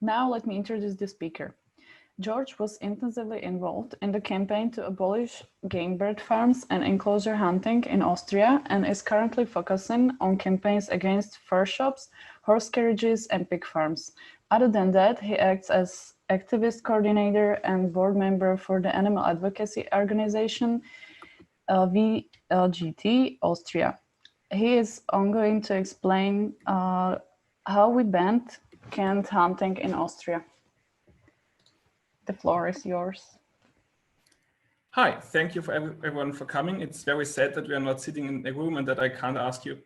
Now let me introduce the speaker. George was intensively involved in the campaign to abolish game bird farms and enclosure hunting in Austria and is currently focusing on campaigns against fur shops, horse carriages, and pig farms. Other than that, he acts as activist coordinator and board member for the animal advocacy organization VLGT Austria. He is going to explain how we banned cant hunting in Austria. The floor is yours. Hi, thank you for everyone for coming. It's very sad that we are not sitting in a room and that I can't ask you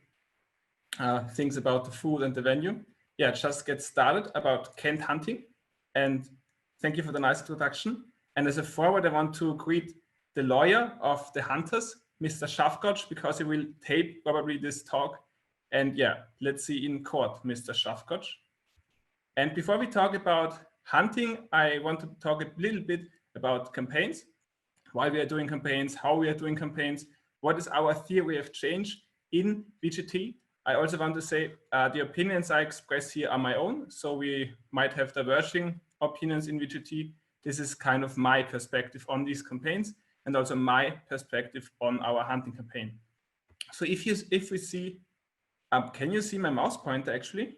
things about the food and the venue. Yeah, just get started about cant hunting. And thank you for the nice introduction. And as a forward, I want to greet the lawyer of the hunters, Mr. Shoutout, because he will tape probably this talk. And yeah, let's see in court, Mr. Shoutout. And before we talk about hunting, I want to talk a little bit about campaigns, why we are doing campaigns, how we are doing campaigns, what is our theory of change in VGT. I also want to say the opinions I express here are my own, so we might have diverging opinions in VGT. This is kind of my perspective on these campaigns and also my perspective on our hunting campaign. So if we see, can you see my mouse pointer actually?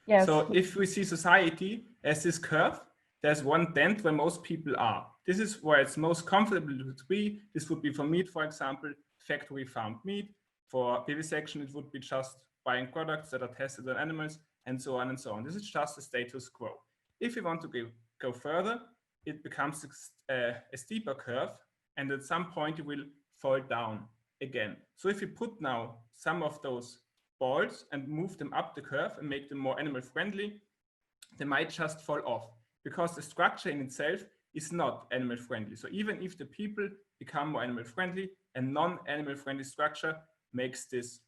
Yes. So if we see society as this curve, there's one dent where most people are. This is where it's most comfortable to be. This would be for meat, for example, factory farmed meat. For vivisection, it would be just buying products that are tested on animals and so on and so on. This is just a status quo. If we want to go further, it becomes a steeper curve, and at some point it will fall down again. So if we put now some of those balls and move them up the curve and make them more animal friendly, they might just fall off because the structure in itself is not animal friendly. So even if the people become more animal friendly, a non-animal friendly structure makes this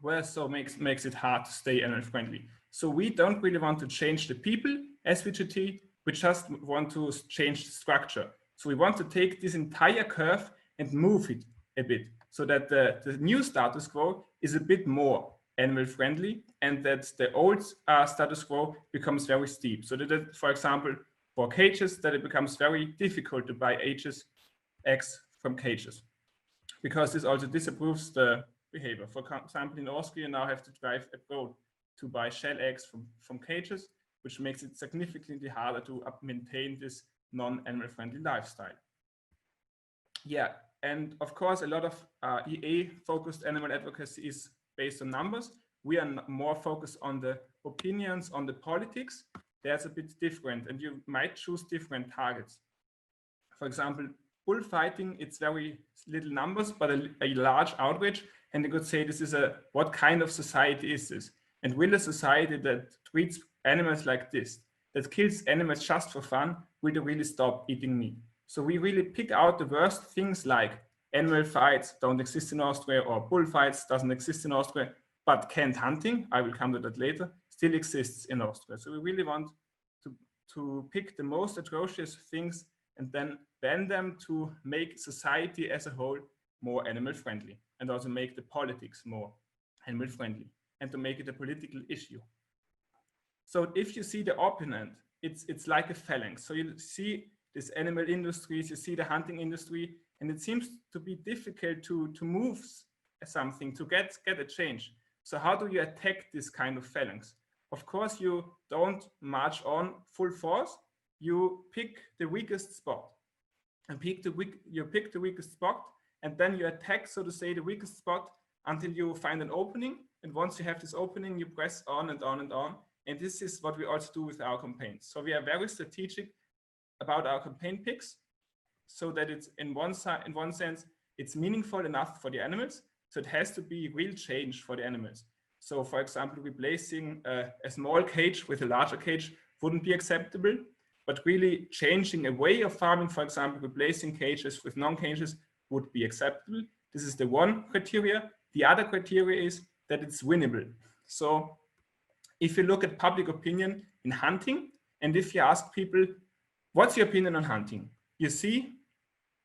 worse, so makes it hard to stay animal friendly. So we don't really want to change the people as VGT, we just want to change the structure. So we want to take this entire curve and move it a bit so that the new status quo is a bit more animal friendly and that the old status quo becomes very steep. So that, for example, for cages, that it becomes very difficult to buy eggs from cages, because this also disapproves the behavior. For example, in Austria, you now have to drive abroad to buy shell eggs from cages, which makes it significantly harder to maintain this non-animal friendly lifestyle. Yeah, and of course, a lot of EA-focused animal advocacy is based on numbers. We are more focused on the opinions, on the politics. That's a bit different, and you might choose different targets. For example, bullfighting, it's very little numbers, but a large outrage. And you could say this is what kind of society is this? And will a society that treats animals like this, that kills animals just for fun, will they really stop eating meat? So we really pick out the worst things, like animal fights don't exist in Austria, or bullfights doesn't exist in Austria, but cant hunting, I will come to that later, still exists in Austria. So we really want to pick the most atrocious things and then ban them to make society as a whole more animal friendly, and also make the politics more animal friendly, and to make it a political issue. So if you see the opponent, it's like a phalanx. So you see this animal industries, you see the hunting industry, and it seems to be difficult to move something, to get a change. So how do you attack this kind of phalanx? Of course, you don't march on full force. You pick the weakest spot, and you pick the weakest spot, and then you attack, so to say, the weakest spot until you find an opening. And once you have this opening, you press on and on and on. And this is what we also do with our campaigns. So we are very strategic about our campaign picks, so that it's in one sense, it's meaningful enough for the animals. So it has to be real change for the animals. So for example, replacing a small cage with a larger cage wouldn't be acceptable, but really changing a way of farming, for example, replacing cages with non-cages, would be acceptable. This is the one criteria. The other criteria is that it's winnable. So if you look at public opinion in hunting, and if you ask people, what's your opinion on hunting? You see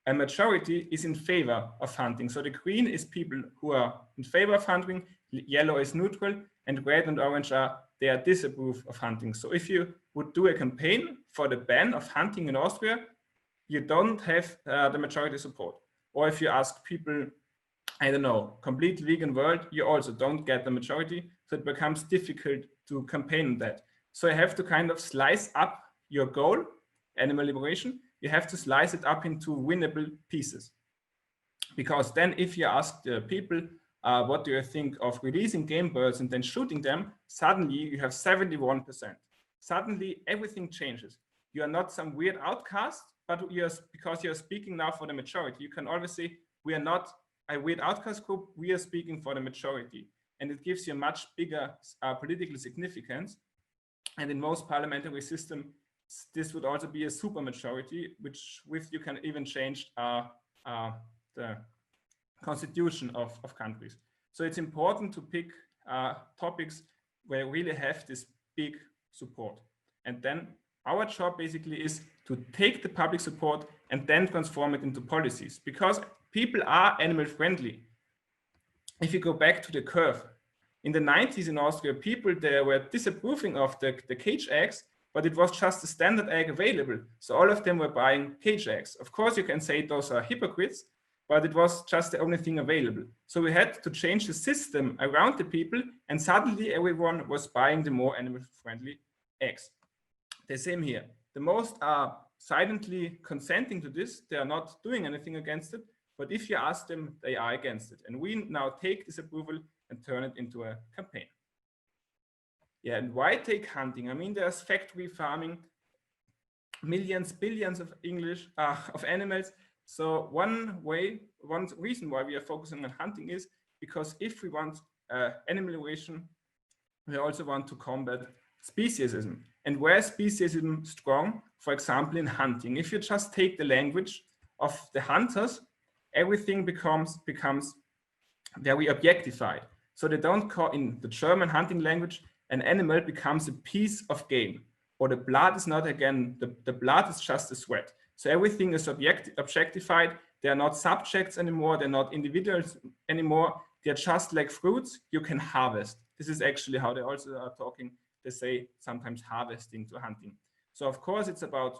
a majority is in favor of hunting. So the green is people who are in favor of hunting, yellow is neutral, and red and orange are they disapprove of hunting. So if you would do a campaign for the ban of hunting in Austria, you don't have the majority support. Or if you ask people, I don't know, complete vegan world, you also don't get the majority. So it becomes difficult to campaign on that. So you have to kind of slice up your goal, animal liberation. You have to slice it up into winnable pieces. Because then if you ask the people, what do you think of releasing game birds and then shooting them, suddenly you have 71%. Suddenly everything changes. You are not some weird outcast, but because you're speaking now for the majority. You can always say, we are not a weird outcast group, we are speaking for the majority. And it gives you a much bigger political significance. And in most parliamentary systems, this would also be a super majority, which with you can even change the constitution of countries. So it's important to pick topics where you really have this big support. And then our job basically is to take the public support and then transform it into policies, because people are animal friendly. If you go back to the curve, in the 90s in Austria, people there were disapproving of the cage eggs, but it was just the standard egg available. So all of them were buying cage eggs. Of course, you can say those are hypocrites, but it was just the only thing available. So we had to change the system around the people, and suddenly everyone was buying the more animal-friendly eggs. The same here. The most are silently consenting to this. They are not doing anything against it, but if you ask them, they are against it. And we now take this approval and turn it into a campaign. Yeah, and why take hunting? I mean, there's factory farming, millions, billions of animals. So one reason why we are focusing on hunting is because if we want animal liberation, we also want to combat speciesism. And where is speciesism strong? For example, in hunting. If you just take the language of the hunters, everything becomes very objectified. So they don't call, in the German hunting language, an animal becomes a piece of game, or the blood is not, again, the blood is just a sweat. So everything is objectified. They are not subjects anymore. They're not individuals anymore. They're just like fruits you can harvest. This is actually how they also are talking. They say sometimes harvesting to hunting. So of course it's about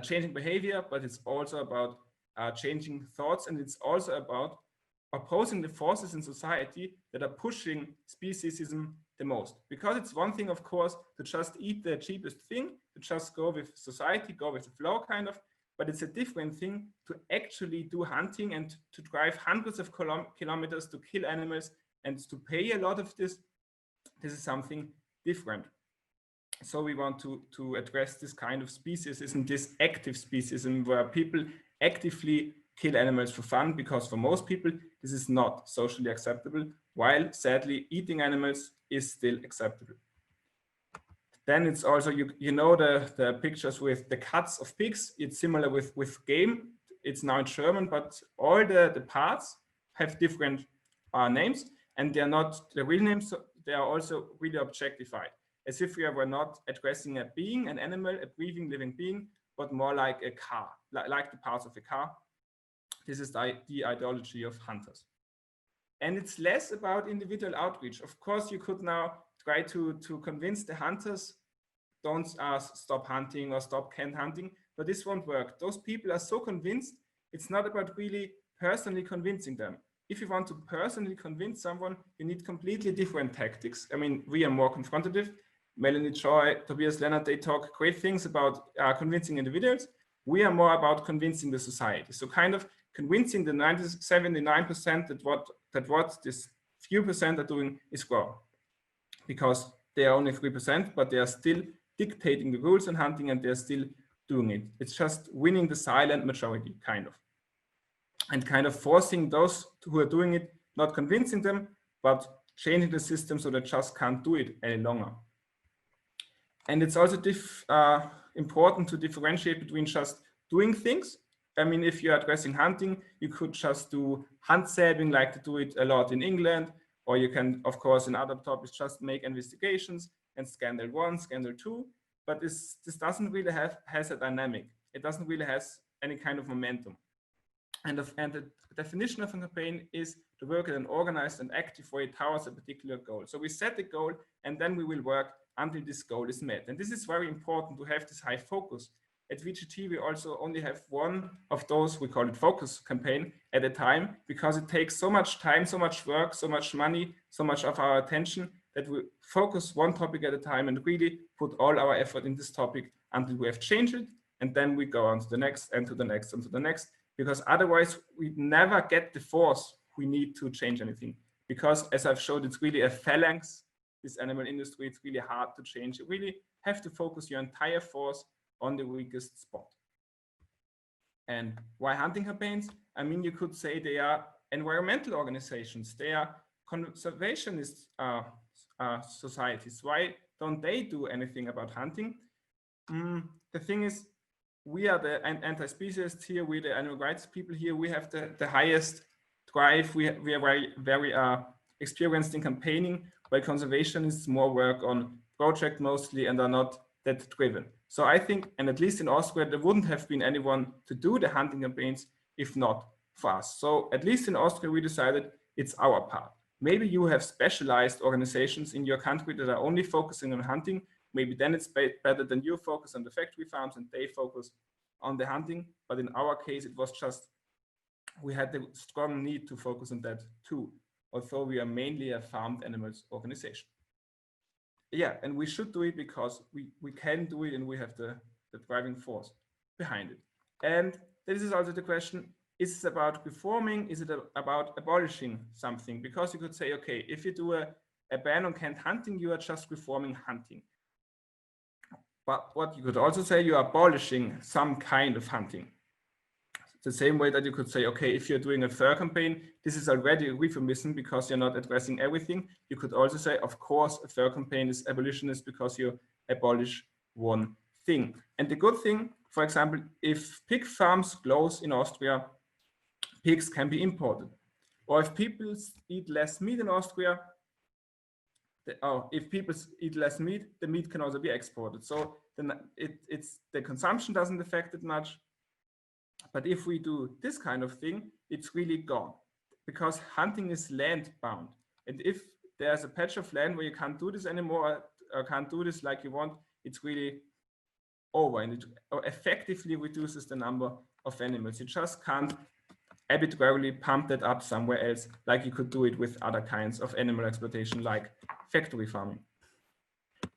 changing behavior, but it's also about changing thoughts, and it's also about opposing the forces in society that are pushing speciesism the most. Because it's one thing, of course, to just eat the cheapest thing, to just go with society, go with the flow kind of, but it's a different thing to actually do hunting and to drive hundreds of kilometers to kill animals and to pay a lot of this. This is something different. So we want to address this kind of speciesism, this active speciesism, where people actively kill animals for fun, because for most people this is not socially acceptable, while sadly eating animals is still acceptable. Then it's also, you know, the pictures with the cuts of pigs. It's similar with game. It's now in German, but all the parts have different names, and they're not the real names. So they are also really objectified, as if we were not addressing a being, an animal, a breathing, living being, but more like a car, like the parts of a car. This is the ideology of hunters. And it's less about individual outreach. Of course, you could now try to convince the hunters, don't stop hunting or stop cant hunting, but this won't work. Those people are so convinced, it's not about really personally convincing them. If you want to personally convince someone, you need completely different tactics. I mean, we are more confrontative. Melanie Choi, Tobias Leonard, they talk great things about convincing individuals. We are more about convincing the society. So kind of convincing the 79% that what this few percent are doing is wrong, because they are only 3%, but they are still dictating the rules on hunting, and they're still doing it. It's just winning the silent majority, kind of, and kind of forcing those who are doing it, not convincing them, but changing the system so they just can't do it any longer. And it's also important to differentiate between just doing things. I mean, if you're addressing hunting, you could just do hunt saving, like to do it a lot in England, or you can, of course, in other topics, just make investigations and scandal 1, scandal 2. But this doesn't really has a dynamic. It doesn't really has any kind of momentum. And the definition of a campaign is to work in an organized and active way towards a particular goal. So we set the goal and then we will work until this goal is met. And this is very important to have this high focus. At VGT, we also only have one of those, we call it focus campaign at a time, because it takes so much time, so much work, so much money, so much of our attention that we focus one topic at a time and really put all our effort in this topic until we have changed it. And then we go on to the next and to the next and to the next, because otherwise we never get the force we need to change anything. Because as I've showed, it's really a phalanx, this animal industry, it's really hard to change. You really have to focus your entire force on the weakest spot. And why hunting campaigns? I mean, you could say they are environmental organizations, they are conservationist societies. Why don't they do anything about hunting? The thing is, we are the anti-speciest here, we're the animal rights people here, we have the highest drive, we are very experienced in campaigning, while conservationists more work on project mostly and are not that driven. So I think, and at least in Austria, there wouldn't have been anyone to do the hunting campaigns if not for us. So at least in Austria, we decided it's our part. Maybe you have specialized organizations in your country that are only focusing on hunting. Maybe then it's better than you focus on the factory farms and they focus on the hunting. But in our case, it was just, we had the strong need to focus on that too, although we are mainly a farmed animals organization. Yeah, and we should do it because we can do it and we have the driving force behind it. And this is also the question, is it about reforming? Is it about abolishing something? Because you could say, okay, if you do a ban on canned hunting, you are just reforming hunting. But what you could also say, you are abolishing some kind of hunting. The same way that you could say, okay, if you're doing a fur campaign, this is already a euphemism because you're not addressing everything. You could also say, of course, a fur campaign is abolitionist because you abolish one thing. And the good thing, for example, if pig farms close in Austria, pigs can be imported. Or if people eat less meat in Austria, if people eat less meat, the meat can also be exported. So then it's the consumption doesn't affect it much. But if we do this kind of thing, it's really gone, because hunting is land bound. And if there's a patch of land where you can't do this anymore, or can't do this like you want, it's really over, and it effectively reduces the number of animals. You just can't arbitrarily pump that up somewhere else, like you could do it with other kinds of animal exploitation, like factory farming.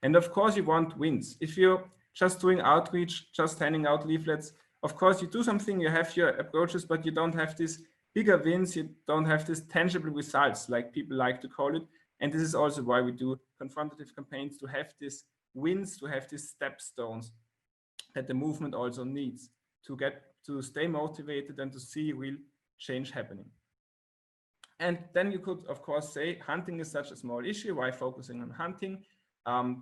And of course, you want wins. If you're just doing outreach, just handing out leaflets, of course, you do something, you have your approaches, but you don't have these bigger wins, you don't have these tangible results, like people like to call it. And this is also why we do confrontative campaigns, to have these wins, to have these stepstones that the movement also needs to stay motivated and to see real change happening. And then you could, of course, say hunting is such a small issue. Why focusing on hunting?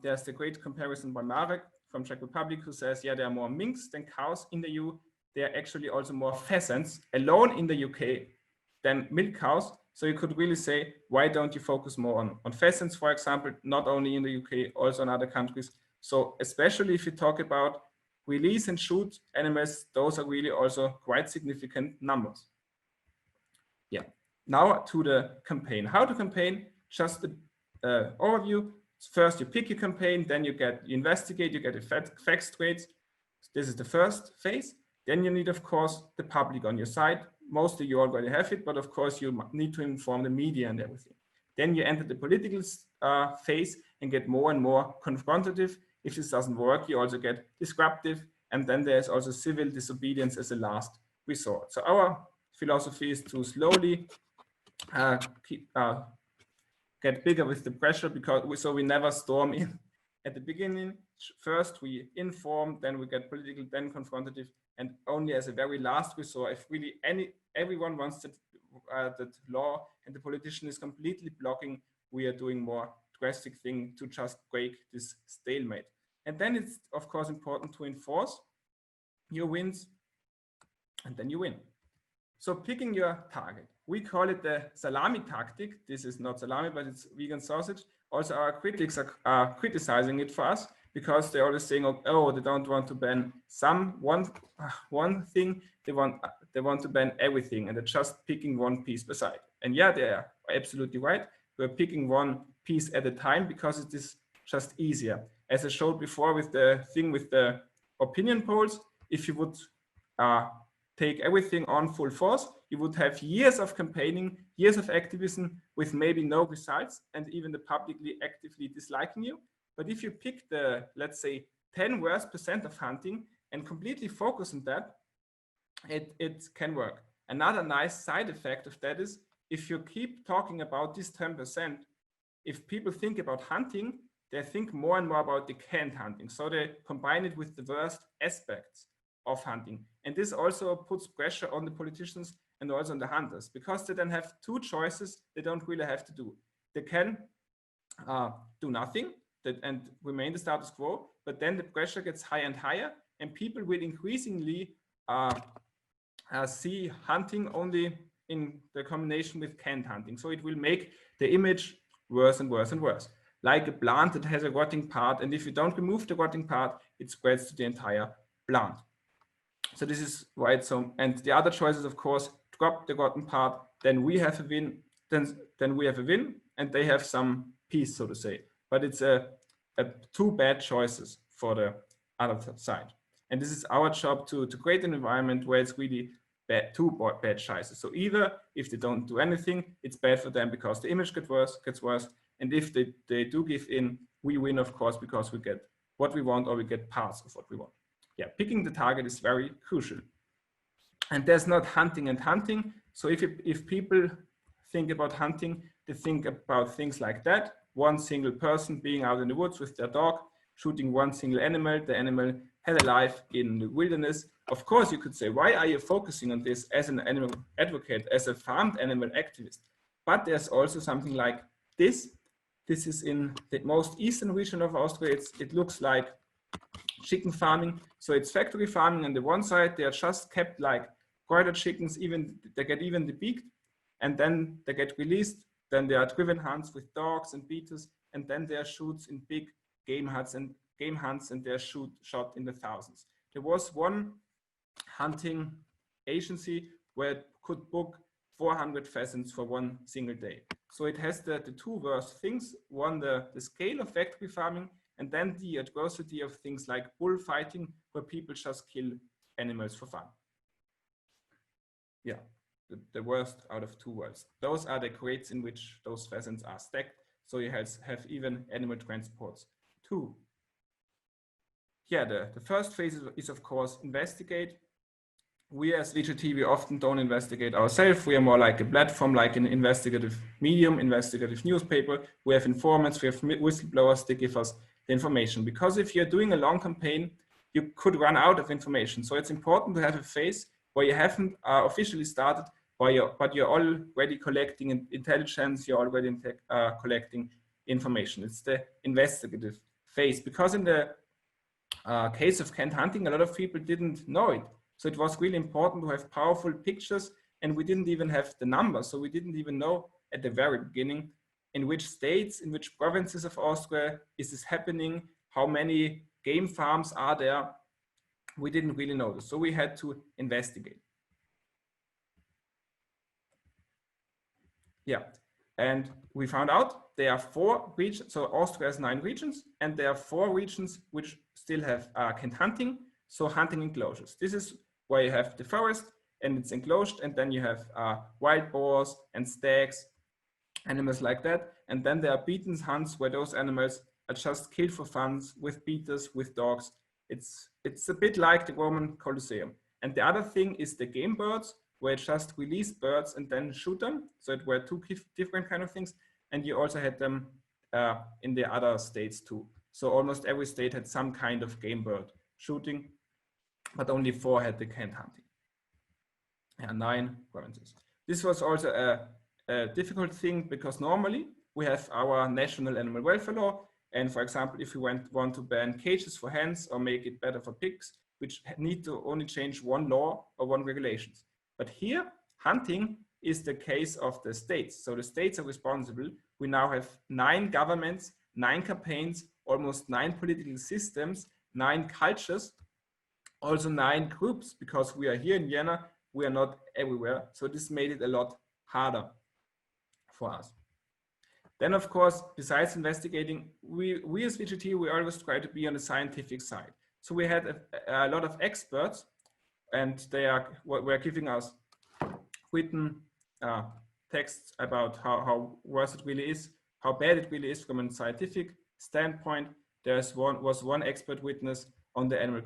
There's the great comparison by Marek from Czech Republic, who says, yeah, there are more minks than cows in the EU. There are actually also more pheasants alone in the UK than milk cows. So you could really say, why don't you focus more on pheasants, for example, not only in the UK, also in other countries. So especially if you talk about release and shoot animals, those are really also quite significant numbers. Yeah, now to the campaign. How to campaign, just the overview. First, you pick your campaign, then you investigate, you get the facts straight. This is the first phase. Then you need, of course, the public on your side. Mostly you already have it, but of course you need to inform the media and everything. Then you enter the political phase and get more and more confrontative. If this doesn't work, you also get disruptive. And then there's also civil disobedience as a last resort. So our philosophy is to slowly get bigger with the pressure, because so we never storm in at the beginning. First we inform, then we get political, then confrontative, and only as a very last resort, if really everyone wants that law and the politician is completely blocking, we are doing more drastic thing to just break this stalemate. And then it's of course important to enforce your wins, and then you win. So picking your target, we call it the salami tactic. This is not salami, but it's vegan sausage. Also, our critics are criticizing it for us, because they're always saying, oh, they don't want to ban one thing. They want they want to ban everything and they're just picking one piece beside. And yeah, they are absolutely right. We're picking one piece at a time because it is just easier. As I showed before with the thing with the opinion polls, if you would take everything on full force, you would have years of campaigning, years of activism with maybe no results and even the publicly actively disliking you. But if you pick the, let's say, 10 worst % of hunting and completely focus on that, it can work. Another nice side effect of that is if you keep talking about this 10%, if people think about hunting, they think more and more about the cant hunting. So they combine it with the worst aspects of hunting. And this also puts pressure on the politicians and also on the hunters, because they then have two choices they don't really have to do. They can do nothing and remain the status quo, but then the pressure gets higher and higher, and people will increasingly see hunting only in the combination with cant hunting. So it will make the image worse and worse and worse. Like a plant that has a rotting part, and if you don't remove the rotting part, it spreads to the entire plant. So this is why it's so. And the other choice is, of course, drop the rotten part, then we have a win, then we have a win, and they have some peace, so to say. But it's two bad choices for the other side. And this is our job to create an environment where it's really bad, two bad choices. So either if they don't do anything, it's bad for them because the image gets worse. And if they do give in, we win, of course, because we get what we want or we get parts of what we want. Yeah, picking the target is very crucial. And there's not hunting and hunting. So if people think about hunting, they think about things like that. One single person being out in the woods with their dog, shooting one single animal. The animal had a life in the wilderness. Of course, you could say, why are you focusing on this as an animal advocate, as a farmed animal activist? But there's also something like this. This is in the most eastern region of Austria. It looks like chicken farming. So it's factory farming on the one side. They are just kept like broiler chickens, they get even debeaked, and then they get released. Then there are driven hunts with dogs and beaters, and then there are shoots in big game hunts, and they're shot in the thousands. There was one hunting agency where it could book 400 pheasants for one single day. So it has the two worst things. One, the scale of factory farming, and then the adversity of things like bullfighting, where people just kill animals for fun. Yeah, the worst out of two worlds. Those are the crates in which those pheasants are stacked. So you have even animal transports too. Yeah, the first phase is of course investigate. We as VGT, we often don't investigate ourselves. We are more like a platform, like an investigative medium, investigative newspaper. We have informants, we have whistleblowers, they give us the information. Because if you're doing a long campaign, you could run out of information. So it's important to have a phase where you haven't officially started, but you're already collecting intelligence, you're already collecting information. It's the investigative phase. Because in the case of cant hunting, a lot of people didn't know it. So it was really important to have powerful pictures, and we didn't even have the numbers. So we didn't even know at the very beginning in which states, in which provinces of Austria is this happening, how many game farms are there. We didn't really know this. So we had to investigate. Yeah, and we found out there are 4 regions. So Austria has 9 regions, and there are 4 regions which still have cant hunting. So hunting enclosures. This is where you have the forest and it's enclosed, and then you have wild boars and stags, animals like that. And then there are beaten hunts where those animals are just killed for fun with beaters, with dogs. It's a bit like the Roman Colosseum. And the other thing is the game birds, where you just release birds and then shoot them. So it were 2 different kind of things. And you also had them in the other states too. So almost every state had some kind of game bird shooting, but only 4 had the cant hunting. And 9 provinces. This was also a difficult thing, because normally we have our national animal welfare law. And for example, if we want to ban cages for hens or make it better for pigs, which need to only change one law or one regulations. But here, hunting is the case of the states. So the states are responsible. We now have 9 governments, 9 campaigns, almost 9 political systems, 9 cultures, also 9 groups, because we are here in Vienna. we are not everywhere. So this made it a lot harder for us. Then, of course, besides investigating, we as VGT, we always try to be on the scientific side. So we had a lot of experts, and they were giving us written texts about how worse it really is, how bad it really is from a scientific standpoint. Was one expert witness on the animal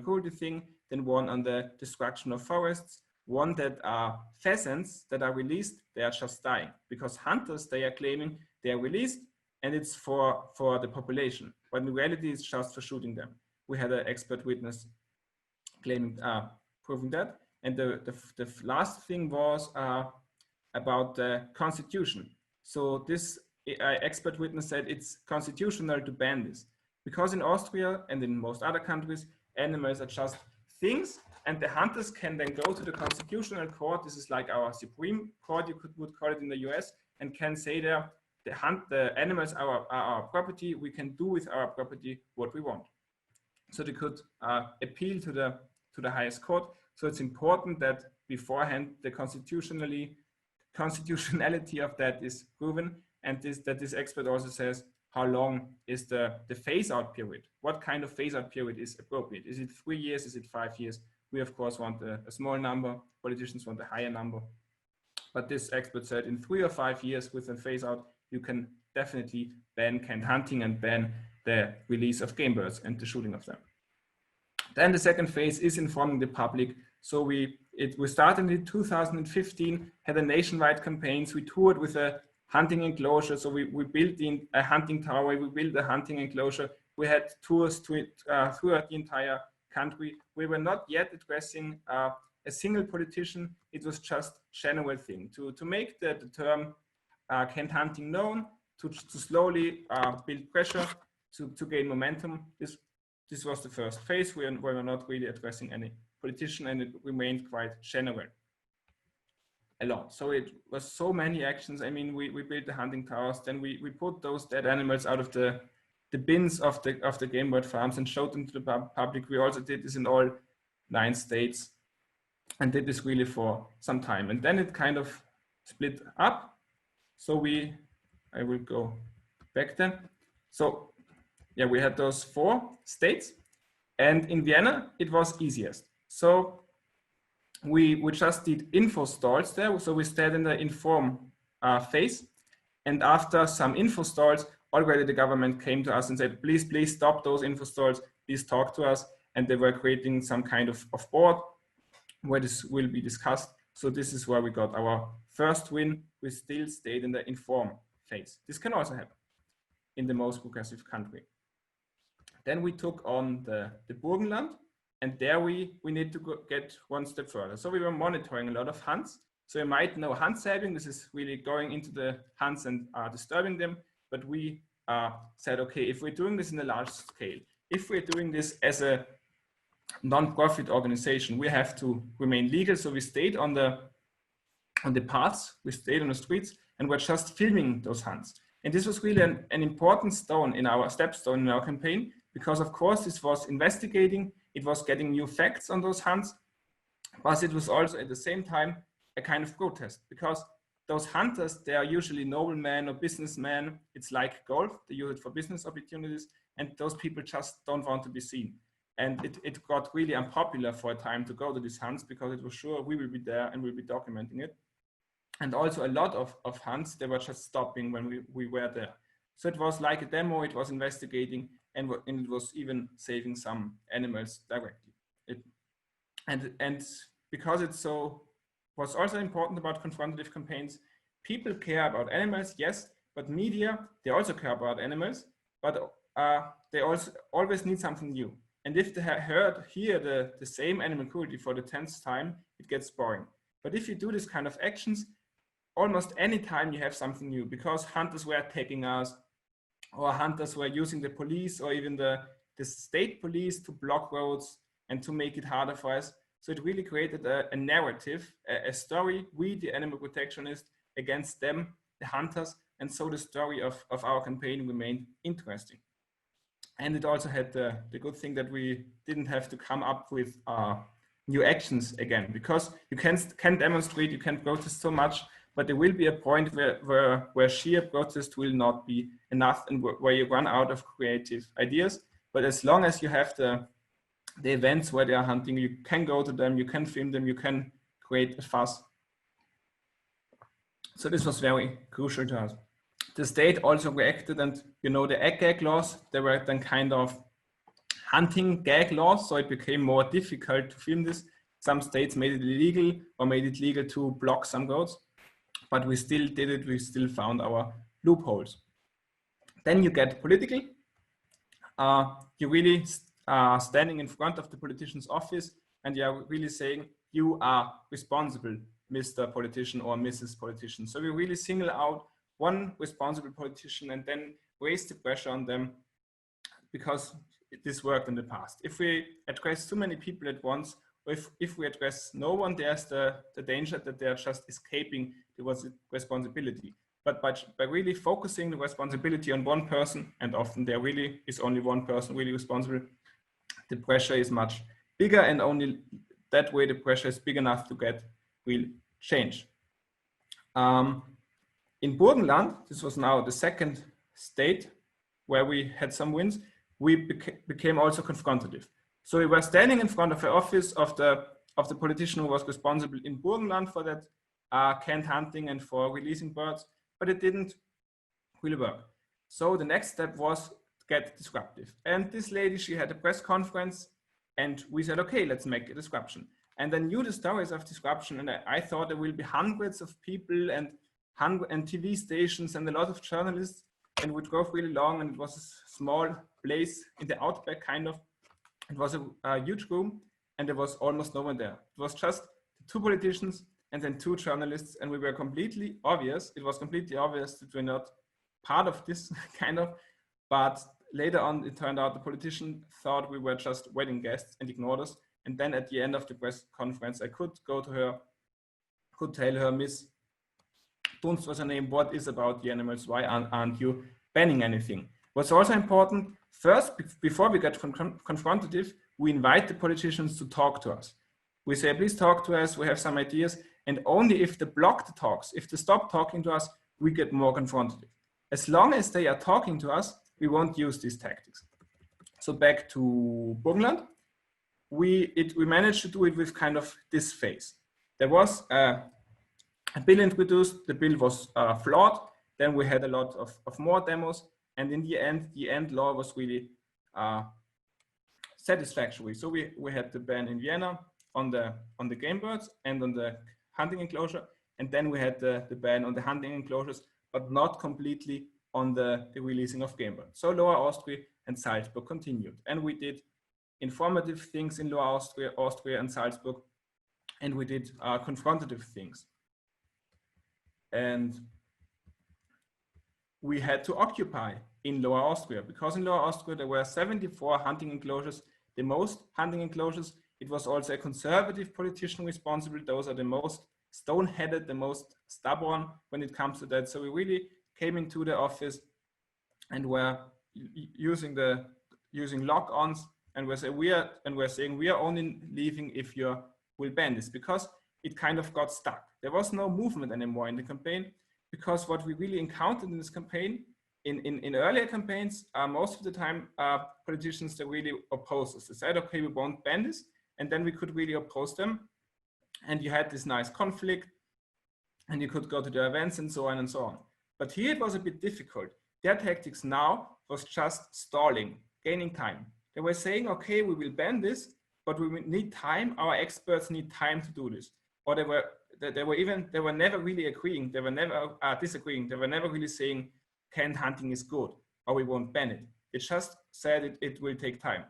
cruelty thing, then one on the destruction of forests, one that are pheasants that are released, they are just dying because hunters, they are claiming they are released and it's for the population, but in reality it's just for shooting them. We had an expert witness claiming proving that. And the last thing was about the constitution. So this expert witness said it's constitutional to ban this because in Austria and in most other countries, animals are just things, and the hunters can then go to the constitutional court. This is like our Supreme Court, you would call it in the US, and can say there, the animals are our property. We can do with our property what we want. So they could appeal to the highest court. So it's important that beforehand the constitutionality of that is proven, and that this expert also says how long is the phase-out period. What kind of phase-out period is appropriate? Is it 3 years? Is it 5 years? We of course want a small number. Politicians want a higher number. But this expert said in 3 or 5 years with a phase-out, you can definitely ban canned hunting and ban the release of game birds and the shooting of them. Then the second phase is informing the public. So we started in 2015, had a nationwide campaigns. We toured with a hunting enclosure. So we built a hunting tower, we built a hunting enclosure. We had tours throughout the entire country. We were not yet addressing a single politician. It was just general thing to make the term canned hunting known, to slowly build pressure, to gain momentum. This was the first phase. We were not really addressing any politician, and it remained quite general a lot. So it was so many actions. I mean, we built the hunting towers, then we put those dead animals out of the bins of the game bird farms and showed them to the public. We also did this in all 9 states and did this really for some time. And then it kind of split up. So I will go back then. So yeah, we had those 4 states, and in Vienna, it was easiest. So we just did info stalls there. So we stayed in the inform phase. And after some info stalls, already the government came to us and said, please stop those info stalls, please talk to us. And they were creating some kind of board where this will be discussed. So this is where we got our first win. We still stayed in the inform phase. This can also happen in the most progressive country. Then we took on the Burgenland, and there we need to get one step further. So we were monitoring a lot of hunts. So you might know hunt saving. This is really going into the hunts and disturbing them. But we said, okay, if we're doing this in a large scale, if we're doing this as a non-profit organization, we have to remain legal. So we stayed on the paths, we stayed on the streets, and we're just filming those hunts. And this was really an important stone in our stepstone in our campaign, because of course this was investigating, it was getting new facts on those hunts, but it was also at the same time a kind of protest, because those hunters, they are usually noblemen or businessmen. It's like golf, they use it for business opportunities, and those people just don't want to be seen. And it got really unpopular for a time to go to these hunts, because it was sure we will be there and we'll be documenting it. And also a lot of hunts, they were just stopping when we were there. So it was like a demo, it was investigating, and it was even saving some animals directly. And because it's so, what's also important about confrontative campaigns, people care about animals, yes, but media, they also care about animals, but they also always need something new. And if they hear the same animal cruelty for the 10th time, it gets boring. But if you do this kind of actions, almost any time you have something new, because hunters were attacking us, or hunters were using the police or even the state police to block roads and to make it harder for us. So it really created a narrative, a story, we, the animal protectionists, against them, the hunters. And so the story of our campaign remained interesting. And it also had the good thing that we didn't have to come up with new actions again, because you can demonstrate, you can protest so much, but there will be a point where sheer protest will not be enough, and where you run out of creative ideas. But as long as you have the events where they are hunting, you can go to them, you can film them, you can create a fuss. So this was very crucial to us. The state also reacted, and you know, the egg gag laws, they were then kind of hunting gag laws, so it became more difficult to film this. Some states made it illegal or made it legal to block some roads, but we still did it, we still found our loopholes. Then you get political. You really are standing in front of the politician's office, and you are really saying, you are responsible, Mr. Politician or Mrs. Politician. So we really single out one responsible politician and then raise the pressure on them, because this worked in the past. If we address too many people at once, or if we address no one, there's the danger that they are just escaping the responsibility. But by really focusing the responsibility on one person, and often there really is only one person really responsible, the pressure is much bigger, and only that way the pressure is big enough to get real change. In Burgenland, this was now the second state where we had some wins, we became also confrontative. So we were standing in front of the office of the politician who was responsible in Burgenland for that canned hunting and for releasing birds, but it didn't really work. So the next step was to get disruptive. And this lady, she had a press conference, and we said, okay, let's make a disruption. And I knew the stories of disruption, and I thought there will be hundreds of people and TV stations and a lot of journalists, and we drove really long, and it was a small place in the outback kind of. It was a huge room, and there was almost no one there. It was just two politicians and then two journalists, and we were completely obvious. It was completely obvious that we're not part of this kind of, but later on it turned out the politician thought we were just wedding guests and ignored us. And then at the end of the press conference, I could go to her, could tell her, Miss Dunst was her name, what is about the animals? Why aren't you banning anything? What's also important, first, before we get confrontative, we invite the politicians to talk to us. We say, please talk to us, we have some ideas, and only if they block the talks, if they stop talking to us, we get more confrontative. As long as they are talking to us, we won't use these tactics. So back to Burgenland, we managed to do it with kind of this phase. There was a bill introduced, the bill was flawed, then we had a lot of more demos, and in the end law was really satisfactory. So we had the ban in Vienna on the game birds and on the hunting enclosure, and then we had the ban on the hunting enclosures, but not completely on the releasing of game birds. So Lower Austria and Salzburg continued, and we did informative things in Lower Austria and Salzburg, and we did confrontative things. And we had to occupy in Lower Austria, because in Lower Austria there were 74 hunting enclosures, the most hunting enclosures. It was also a conservative politician responsible. Those are the most stone-headed, the most stubborn when it comes to that. So we really came into the office and were using lock-ons, and we're saying we are only leaving if you will ban this, because it kind of got stuck. There was no movement anymore in the campaign, because what we really encountered in this campaign, in earlier campaigns, most of the time politicians, they really opposed us. They said, okay, we won't ban this, and then we could really oppose them, and you had this nice conflict, and you could go to the events and so on and so on. But here it was a bit difficult. Their tactics now was just stalling, gaining time. They were saying, okay, we will ban this, but we need time. Our experts need time to do this. Or they were never really agreeing. They were never disagreeing. They were never really saying canned hunting is good or we won't ban it. It just said it will take time.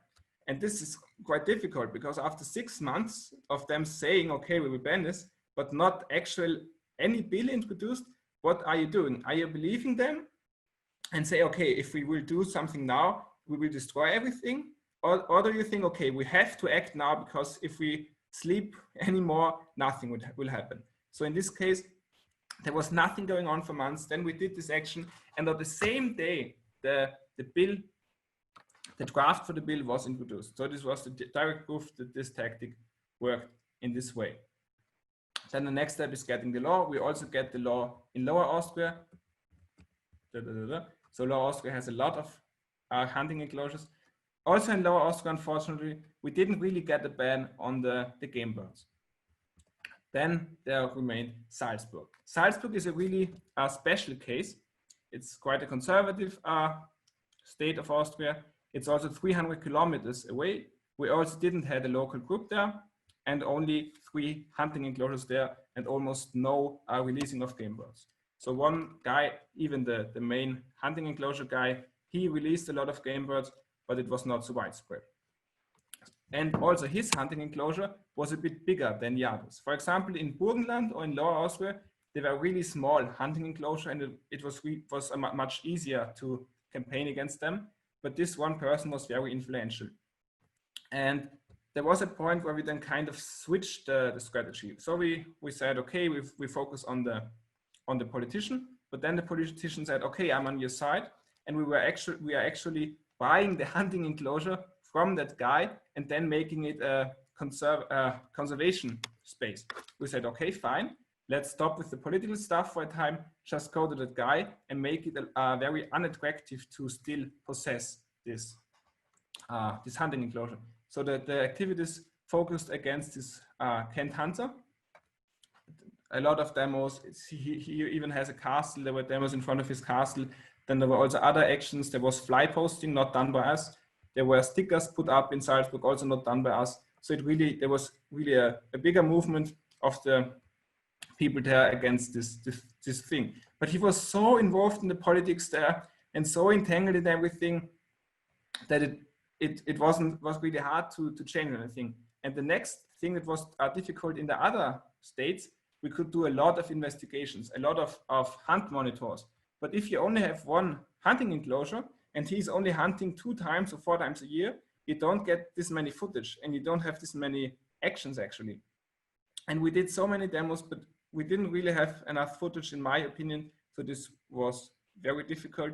And this is quite difficult, because after 6 months of them saying, okay, we will ban this, but not actually any bill introduced, what are you doing? Are you believing them and say, okay, if we will do something now, we will destroy everything? Or do you think, okay, we have to act now, because if we sleep anymore, nothing will happen? So in this case, there was nothing going on for months. Then we did this action, and on the same day, the draft for the bill was introduced. So this was the direct proof that this tactic worked in this way. Then the next step is getting the law. We also get the law in Lower Austria. So Lower Austria has a lot of hunting enclosures. Also in Lower Austria, unfortunately, we didn't really get a ban on the game birds. Then there remained Salzburg. Salzburg is a really special case. It's quite a conservative state of Austria. It's also 300 kilometers away. We also didn't have a local group there, and only 3 hunting enclosures there, and almost no releasing of game birds. So one guy, even the main hunting enclosure guy, he released a lot of game birds, but it was not so widespread. And also his hunting enclosure was a bit bigger than the others. For example, in Burgenland or in Lower Austria, they were really small hunting enclosure, and it was much easier to campaign against them. But this one person was very influential. And there was a point where we then kind of switched the strategy. So we said, okay, we focus on the politician, but then the politician said, okay, I'm on your side. And we are actually buying the hunting enclosure from that guy and then making it a conservation space. We said, okay, fine, let's stop with the political stuff for a time, just go to that guy and make it very unattractive to still possess this hunting enclosure. So that the activities focused against this cant hunter. A lot of demos, he even has a castle, there were demos in front of his castle. Then there were also other actions. There was fly posting, not done by us. There were stickers put up in Salzburg, also not done by us. So there was really a bigger movement of the people there against this thing. But he was so involved in the politics there and so entangled in everything that it was really hard to change anything. And the next thing that was difficult in the other states, we could do a lot of investigations, a lot of hunt monitors. But if you only have one hunting enclosure and he's only hunting 2 times or 4 times a year, you don't get this many footage and you don't have this many actions actually. And we did so many demos, but we didn't really have enough footage in my opinion. So this was very difficult.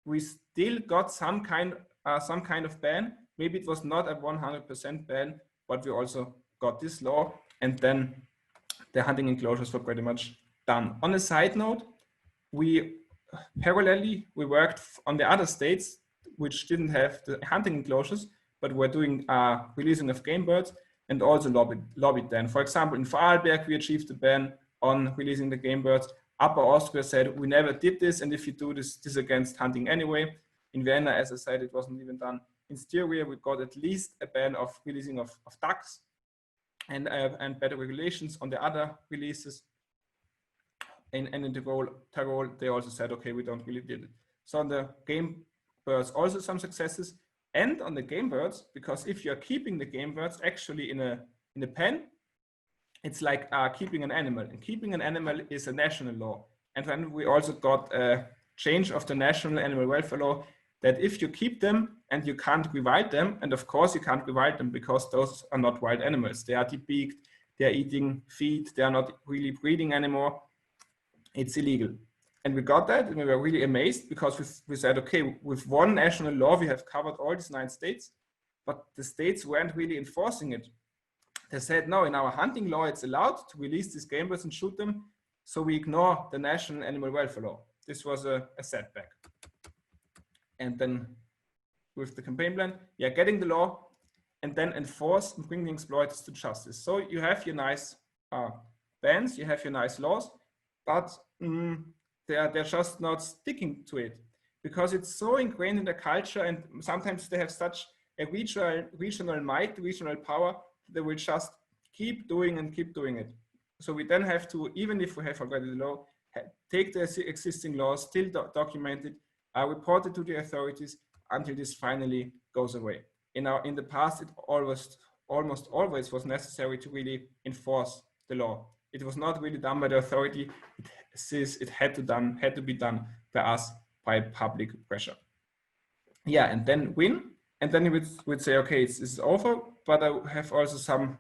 We still got some kind of ban. Maybe it was not a 100% ban, but we also got this law, and then the hunting enclosures were pretty much done. On a side note, we worked on the other states which didn't have the hunting enclosures, but were doing releasing of game birds, and also lobbied then. For example, in Vorarlberg, we achieved a ban on releasing the game birds. Upper Austria said, we never did this, and if you do this against hunting anyway. In Vienna, as I said, it wasn't even done. In Styria, we got at least a ban of releasing of ducks and better regulations on the other releases. And in Tyrol, they also said, okay, we don't really did it. So on the game birds, also some successes. And on the game birds, because if you're keeping the game birds actually in a pen, it's like keeping an animal. And keeping an animal is a national law. And then we also got a change of the national animal welfare law that if you keep them and you can't rewild them, and of course you can't rewild them because those are not wild animals. They are debeaked, they are eating feed, they are not really breeding anymore. It's illegal. And we got that, and we were really amazed because we said, okay, with one national law, we have covered all these 9 states, but the states weren't really enforcing it. They said, no, in our hunting law, it's allowed to release these game birds and shoot them. So we ignore the national animal welfare law. This was a setback. And then with the campaign plan, getting the law and then enforce and bring the exploiters to justice. So you have your nice bans, you have your nice laws, but they're just not sticking to it because it's so ingrained in the culture, and sometimes they have such a regional might, regional power, they will just keep doing it. So we then have to, even if we have already the law, take the existing laws, still document it, report it to the authorities until this finally goes away. In the past, it almost always was necessary to really enforce the law. It was not really done by the authority. It had to be done by us, by public pressure. And then win. And then you would say, okay, it's over, but I have also some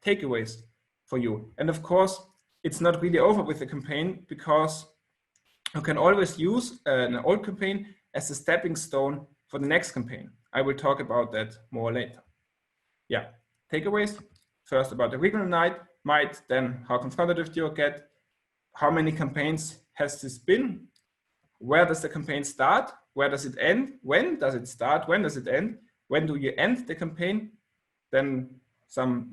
takeaways for you. And of course, it's not really over with the campaign because you can always use an old campaign as a stepping stone for the next campaign. I will talk about that more later. Takeaways. first about the regional might, then how confrontative do you get, how many campaigns has this been, where does the campaign start, where does it end, when does it start, when does it end, when do you end the campaign, then some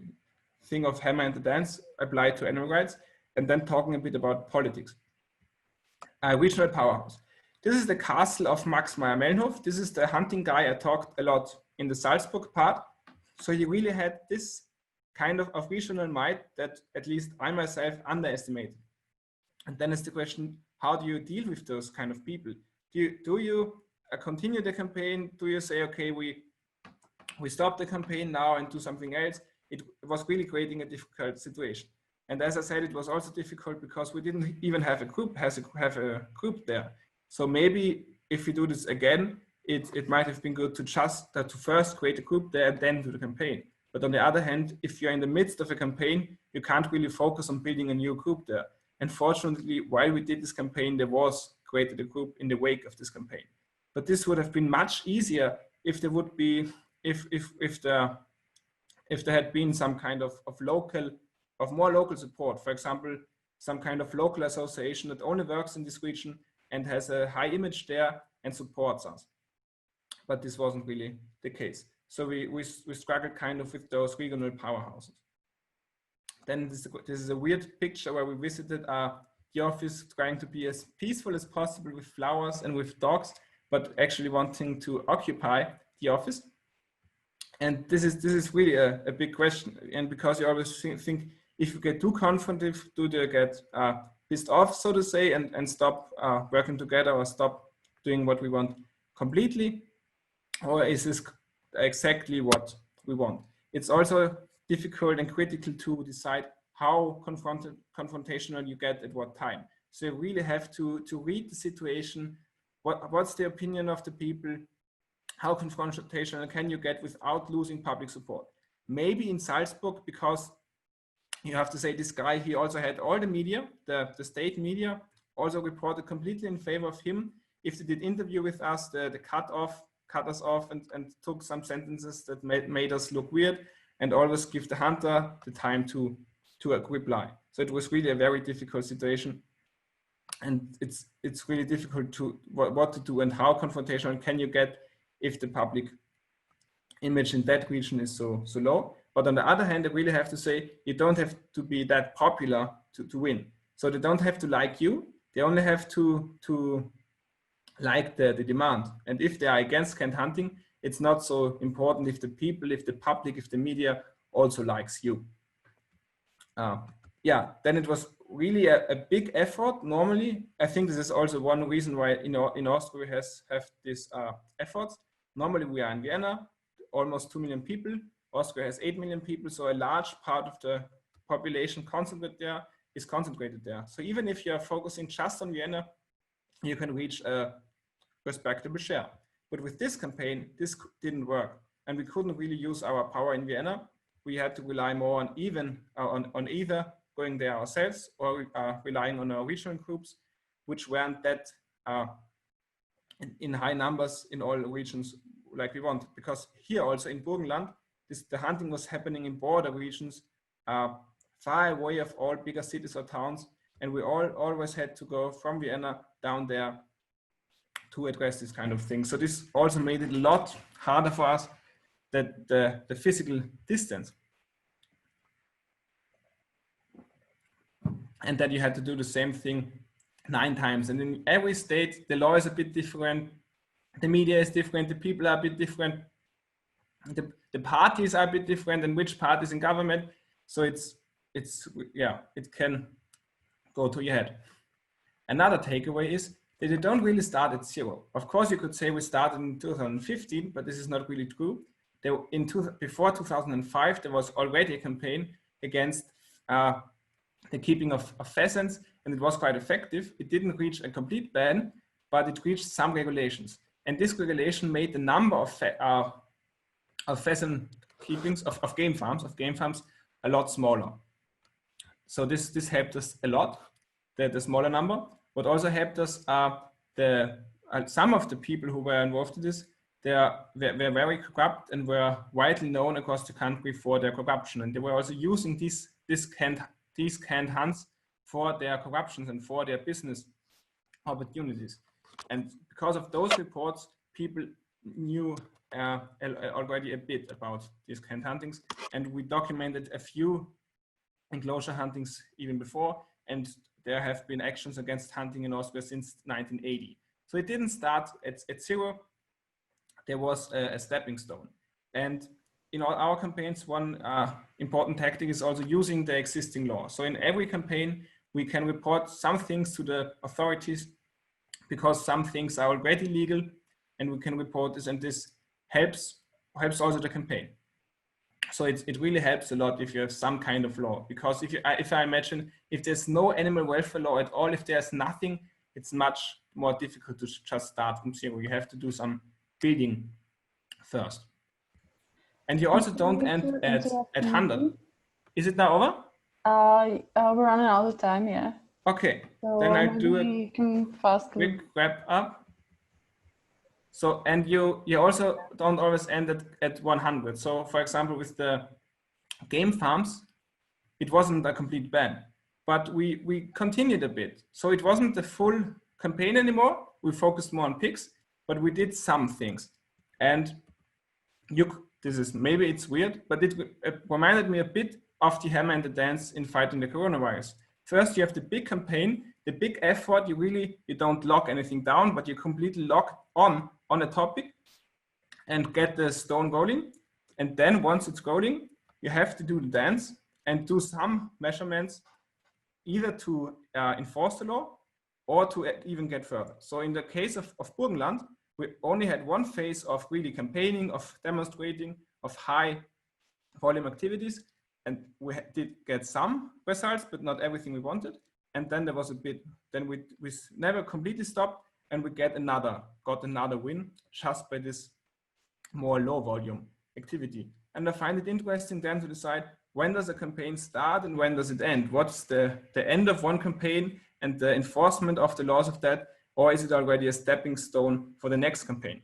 thing of hammer and the dance applied to animal rights, and then talking a bit about politics. Regional powerhouse. This is the castle of Max Meyer-Melnhof. This is the hunting guy I talked a lot in the Salzburg part. So he really had this kind of regional might that at least I myself underestimated. And then is the question, how do you deal with those kind of people? Do you continue the campaign? Do you say, okay, we stop the campaign now and do something else? It was really creating a difficult situation. And as I said, it was also difficult because we didn't even have a group, have a group there. So maybe if we do this again, it might have been good to just to first create a group there and then do the campaign. But on the other hand, if you're in the midst of a campaign, you can't really focus on building a new group there. And fortunately, while we did this campaign, there was created a group in the wake of this campaign. But this would have been much easier if there would be, if there had been some kind of more local support. For example, some kind of local association that only works in this region and has a high image there and supports us. But this wasn't really the case. So we struggled kind of with those regional powerhouses. Then this is a weird picture where we visited the office trying to be as peaceful as possible with flowers and with dogs, but actually wanting to occupy the office. And this is really a big question. And because you always think if you get too confrontative, do they get pissed off, so to say, and stop working together or stop doing what we want completely? Or is this exactly what we want? It's also difficult and critical to decide how confrontational you get at what time. So you really have to read the situation. What's the opinion of the people? How confrontational can you get without losing public support? Maybe in Salzburg, because you have to say this guy, he also had all the media, the state media, also reported completely in favor of him. If they did interview with us, they cut us off and took some sentences that made us look weird, and always give the hunter the time to reply. So it was really a very difficult situation. And it's really difficult to what to do and how confrontational can you get if the public image in that region is so low. But on the other hand, I really have to say, you don't have to be that popular to win. So they don't have to like you. They only have to like the demand. And if they are against cant hunting, it's not so important if the people, if the public, if the media also likes you. Yeah, then it was really a big effort. Normally, I think this is also one reason why in Austria we have these efforts. Normally we are in Vienna, almost 2 million people. Austria has 8 million people, so a large part of the population is concentrated there. So even if you are focusing just on Vienna, you can reach a respectable share. But with this campaign, this didn't work, and we couldn't really use our power in Vienna. We had to rely more on either going there ourselves or relying on our regional groups, which weren't that in high numbers in all regions like we wanted. Because here also in Burgenland, the hunting was happening in border regions, far away of all bigger cities or towns, and we always had to go from Vienna down there to address this kind of thing. So this also made it a lot harder for us, that the physical distance. And that you had to do the same thing 9 times. And in every state, the law is a bit different. The media is different. The people are a bit different. The parties are a bit different, and which parties in government. So it can go to your head. Another takeaway is that you don't really start at zero. Of course, you could say we started in 2015, but this is not really true. Before 2005, there was already a campaign against the keeping of pheasants, and it was quite effective. It didn't reach a complete ban, but it reached some regulations. And this regulation made the number of pheasant keepings, of game farms a lot smaller. So this helped us a lot, the smaller number. What also helped us, some of the people who were involved in this, were very corrupt and were widely known across the country for their corruption. And they were also using these canned hunts for their corruptions and for their business opportunities. And because of those reports, people knew already a bit about these canned huntings, and we documented a few enclosure huntings even before, and there have been actions against hunting in Austria since 1980. So it didn't start at zero. There was a stepping stone. And in all our campaigns, one important tactic is also using the existing law. So in every campaign, we can report some things to the authorities because some things are already legal, and we can report this, and this helps also the campaign. So it really helps a lot if you have some kind of law, because if I imagine if there's no animal welfare law at all, if there's nothing, it's much more difficult to just start from zero. You have to do some building first. And you also don't end at 100. Is it now over? We're running out of time, yeah. Okay, so then I'll do a quick wrap up. So, and you also don't always end at 100. So for example, with the game farms, it wasn't a complete ban, but we continued a bit. So it wasn't the full campaign anymore. We focused more on pigs, but we did some things. And this is, maybe it's weird, but it reminded me a bit of the hammer and the dance in fighting the coronavirus. First, you have the big campaign, the big effort. You don't lock anything down, but you completely lock on a topic and get the stone rolling. And then once it's rolling, you have to do the dance and do some measurements, either to enforce the law or to even get further. So in the case of Burgenland, we only had one phase of really campaigning, of demonstrating, of high volume activities. And we did get some results, but not everything we wanted. And then there was a bit, then we never completely stopped, and we got another win just by this more low volume activity. And I find it interesting then to decide, when does a campaign start and when does it end? What's the end of one campaign and the enforcement of the laws of that, or is it already a stepping stone for the next campaign?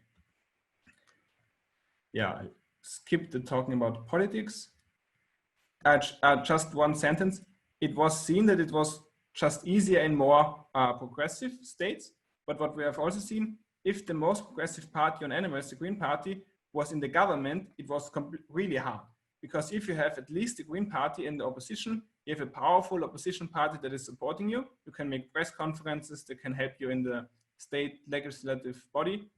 Yeah, I skipped talking about politics. Just one sentence. It was seen that it was just easier in more progressive states. But what we have also seen, if the most progressive party on animals, the Green Party, was in the government, it was really hard. Because if you have at least the Green Party in the opposition, you have a powerful opposition party that is supporting you. You can make press conferences that can help you in the state legislative body.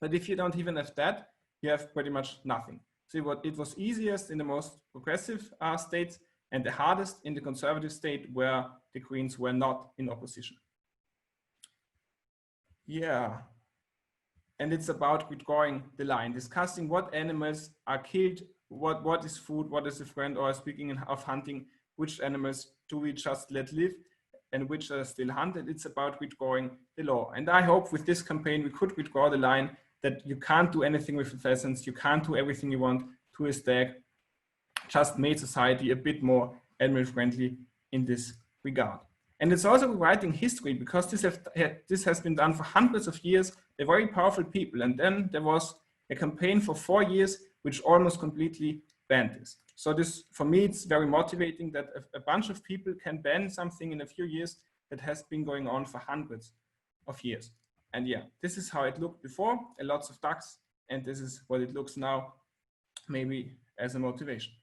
But if you don't even have that, you have pretty much nothing. So it was easiest in the most progressive states and the hardest in the conservative state where the Greens were not in opposition. Yeah, and it's about redrawing the line, discussing what animals are killed, what is food, what is a friend, or speaking of hunting, which animals do we just let live and which are still hunted. It's about redrawing the law. And I hope with this campaign we could redraw the line that you can't do anything with the pheasants, you can't do everything you want to a stag, just made society a bit more animal friendly in this regard. And it's also rewriting history, because this has been done for hundreds of years. They're very powerful people. And then there was a campaign for 4 years, which almost completely banned this. So this, for me, it's very motivating that a bunch of people can ban something in a few years that has been going on for hundreds of years. And yeah, this is how it looked before, lots of ducks, and this is what it looks now, maybe as a motivation.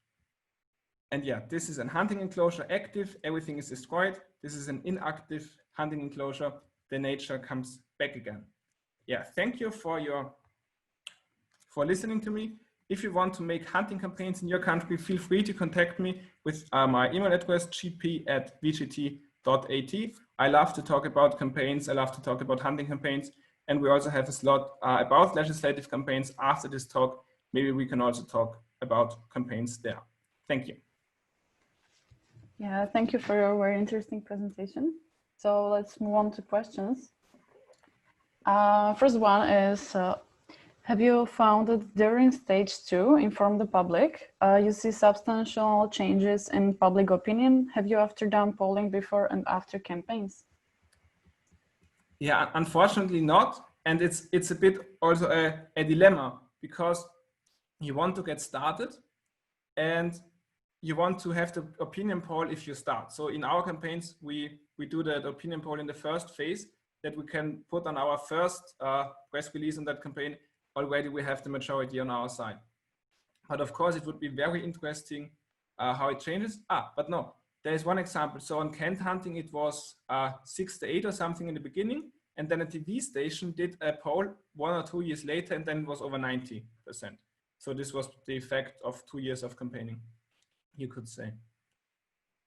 And yeah, this is a hunting enclosure, active, everything is destroyed. This is an inactive hunting enclosure, the nature comes back again. Yeah, thank you for listening to me. If you want to make hunting campaigns in your country, feel free to contact me with my email address, gp@vgt.at. I love to talk about campaigns. I love to talk about hunting campaigns. And we also have a slot about legislative campaigns after this talk. Maybe we can also talk about campaigns there. Thank you. Yeah, thank you for your very interesting presentation. So let's move on to questions. First one is, have you found that during stage 2, inform the public, you see substantial changes in public opinion? Have you after done polling before and after campaigns? Yeah, unfortunately not. and it's a bit also a dilemma, because you want to get started and you want to have the opinion poll if you start. So in our campaigns, we do that opinion poll in the first phase, that we can put on our first press release on that campaign. Already we have the majority on our side. But of course, it would be very interesting how it changes. But no, there is one example. So on cant hunting, it was 6 to 8 or something in the beginning. And then a TV station did a poll 1 or 2 years later, and then it was over 90%. So this was the effect of 2 years of campaigning, you could say.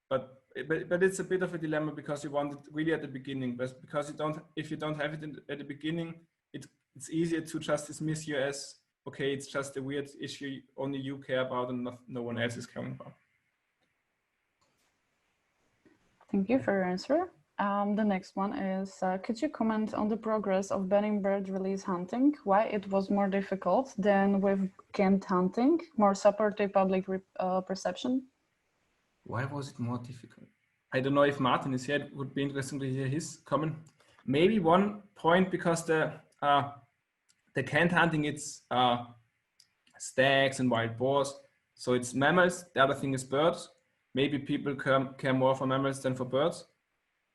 But it's a bit of a dilemma, because you want it really at the beginning, but because if you don't have it at the beginning, it's easier to just dismiss you as, okay, it's just a weird issue only you care about and no one else is caring about. Thank you for your answer. The next one is, could you comment on the progress of banning bird release hunting? Why it was more difficult than with cant hunting? More supportive public perception? Why was it more difficult? I don't know if Martin is here. It would be interesting to hear his comment. Maybe one point, because the cant hunting, it's stags and wild boars. So it's mammals. The other thing is birds. Maybe people care more for mammals than for birds.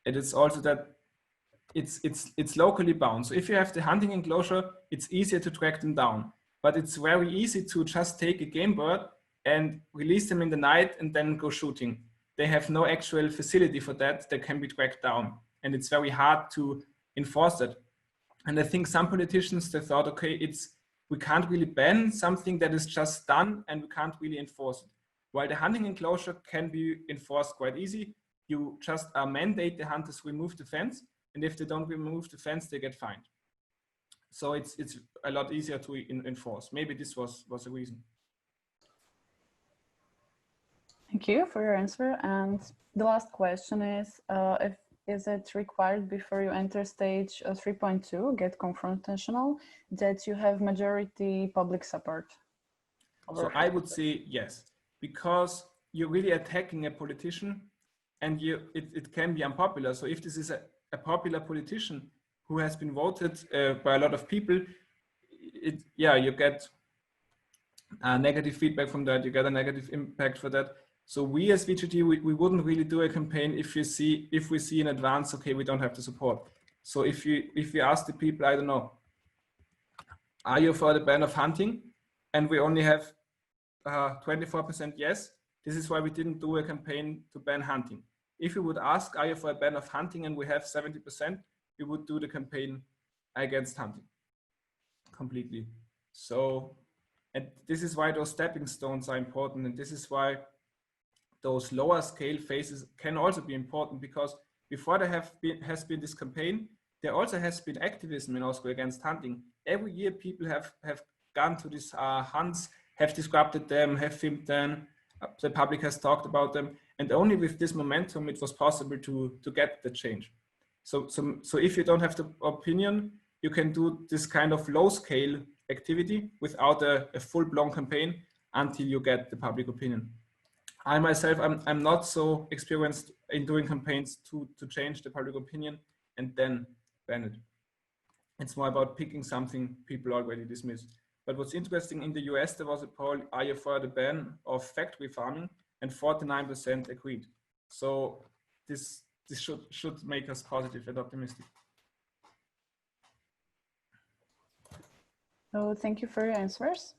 And it's also that it's locally bound. So if you have the hunting enclosure, it's easier to track them down. But it's very easy to just take a game bird and release them in the night and then go shooting. They have no actual facility for that can be tracked down. And it's very hard to enforce that. And I think some politicians, they thought, okay, we can't really ban something that is just done, and we can't really enforce it. While the hunting enclosure can be enforced quite easy, you just mandate the hunters remove the fence, and if they don't remove the fence, they get fined. So it's a lot easier to enforce. Maybe this was a reason. Thank you for your answer. And the last question is, is it required before you enter stage 3.2, get confrontational, that you have majority public support? So I would say yes, because you're really attacking a politician, and it can be unpopular. So if this is a popular politician who has been voted by a lot of people, you get negative feedback from that, you get a negative impact for that. So we as VGT, we wouldn't really do a campaign if we see in advance, okay, we don't have the support. So if we ask the people, I don't know, are you for the ban of hunting? And we only have 24% yes, this is why we didn't do a campaign to ban hunting. If we would ask, are you for a ban of hunting, and we have 70%, we would do the campaign against hunting completely. So, and this is why those stepping stones are important, and this is why those lower scale phases can also be important, because before there has been this campaign, there also has been activism in Austria against hunting. Every year people have gone to these hunts, have described them, have filmed them, the public has talked about them, and only with this momentum it was possible to get the change. So if you don't have the opinion, you can do this kind of low scale activity without a full-blown campaign until you get the public opinion. I myself, I'm not so experienced in doing campaigns to change the public opinion and then ban it. It's more about picking something people already dismissed. But what's interesting, in the US, there was a poll, are you for the ban of factory farming? And 49% agreed. So this should make us positive and optimistic. So thank you for your answers.